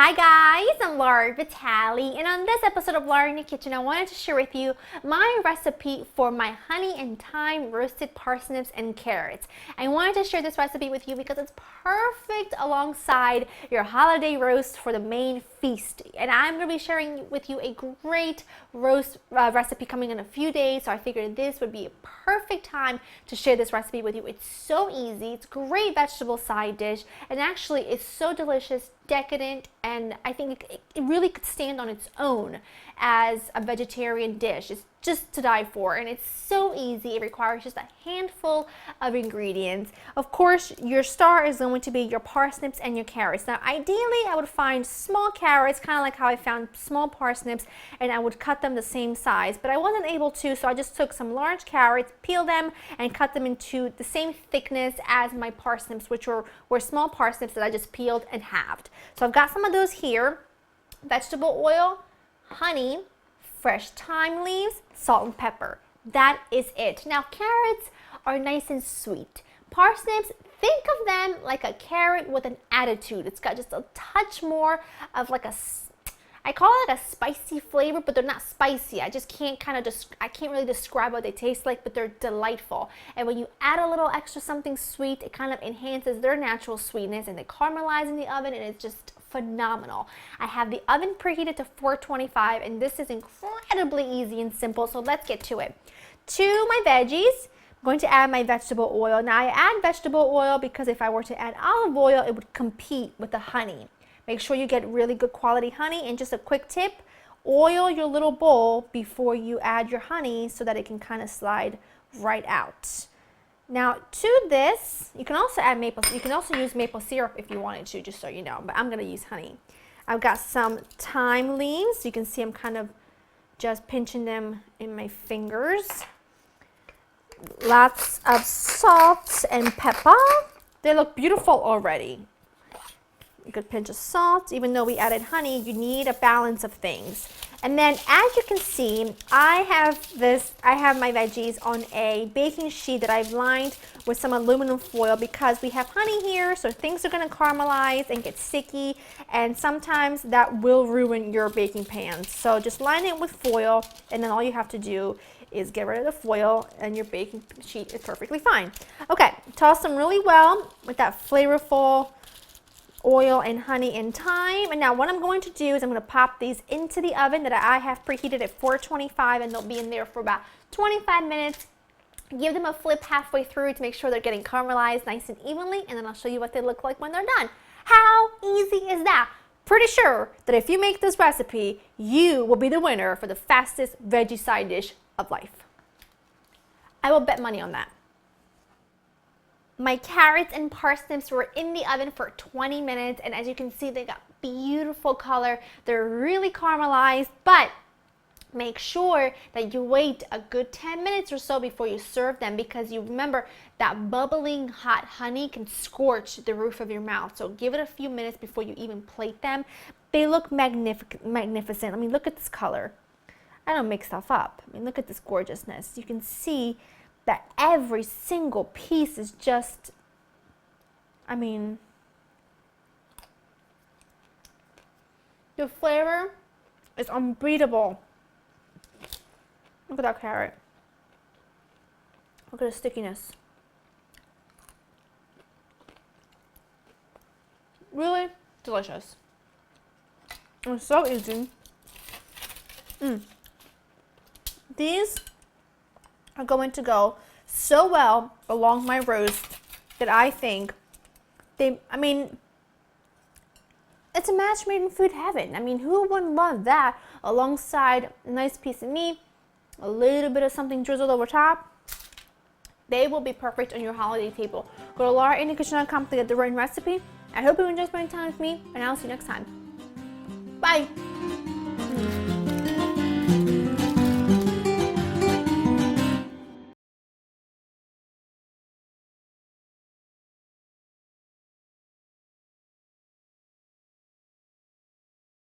Hi guys, I'm Laura Vitale, and on this episode of Laura in the Kitchen, I wanted to share with you my recipe for my honey and thyme roasted parsnips and carrots. I wanted to share this recipe with you because it's perfect alongside your holiday roast for the main feast. And I'm going to be sharing with you a great roast recipe coming in a few days, so I figured this would be a perfect time to share this recipe with you. It's so easy, it's a great vegetable side dish, and actually it's so delicious, decadent, and I think it really could stand on its own as a vegetarian dish. It's just to die for, and it's so easy. It requires just a handful of ingredients. Of course, your star is going to be your parsnips and your carrots. Now, ideally, I would find small carrots, kind of like how I found small parsnips, and I would cut them the same size, but I wasn't able to, so I just took some large carrots, peeled them, and cut them into the same thickness as my parsnips, which were small parsnips that I just peeled and halved. So I've got some of those here: vegetable oil, honey, fresh thyme leaves, salt and pepper. That is it. Now, carrots are nice and sweet. Parsnips, think of them like a carrot with an attitude. It's got just a touch more of like I call it a spicy flavor, but they're not spicy. I just can't I can't really describe what they taste like, but they're delightful. And when you add a little extra something sweet, it kind of enhances their natural sweetness, and they caramelize in the oven, and it's just phenomenal. I have the oven preheated to 425, and this is incredibly easy and simple, so let's get to it. To my veggies, I'm going to add my vegetable oil. Now, I add vegetable oil because if I were to add olive oil, it would compete with the honey. Make sure you get really good quality honey, and just a quick tip, oil your little bowl before you add your honey so that it can kind of slide right out. Now, to this, you can also use maple syrup if you wanted to, just so you know, but I'm going to use honey. I've got some thyme leaves. You can see I'm kind of just pinching them in my fingers. Lots of salt and pepper. They look beautiful already. A good pinch of salt. Even though we added honey, you need a balance of things. And then, as you can see, I have my veggies on a baking sheet that I've lined with some aluminum foil because we have honey here, so things are going to caramelize and get sticky, and sometimes that will ruin your baking pan. So just line it with foil, and then all you have to do is get rid of the foil, and your baking sheet is perfectly fine. Okay, toss them really well with that flavorful oil and honey and thyme. And now what I'm going to do is I'm going to pop these into the oven that I have preheated at 425, and they'll be in there for about 25 minutes. Give them a flip halfway through to make sure they're getting caramelized nice and evenly, and then I'll show you what they look like when they're done. How easy is that? Pretty sure that if you make this recipe, you will be the winner for the fastest veggie side dish of life. I will bet money on that. My carrots and parsnips were in the oven for 20 minutes, and as you can see, they got beautiful color. They're really caramelized, but make sure that you wait a good 10 minutes or so before you serve them, because you remember that bubbling hot honey can scorch the roof of your mouth. So give it a few minutes before you even plate them. They look magnificent. I mean, look at this color. I don't make stuff up. I mean, look at this gorgeousness. You can see that every single piece is just, I mean, the flavor is unbeatable. Look at that carrot. Look at the stickiness. Really delicious. It's so easy. These are going to go so well along my roast that I think it's a match made in food heaven. I mean, who wouldn't love that alongside a nice piece of meat, a little bit of something drizzled over top? They will be perfect on your holiday table. Go to laurainthekitchen.com to get the written recipe. I hope you enjoy spending time with me, and I'll see you next time. Bye!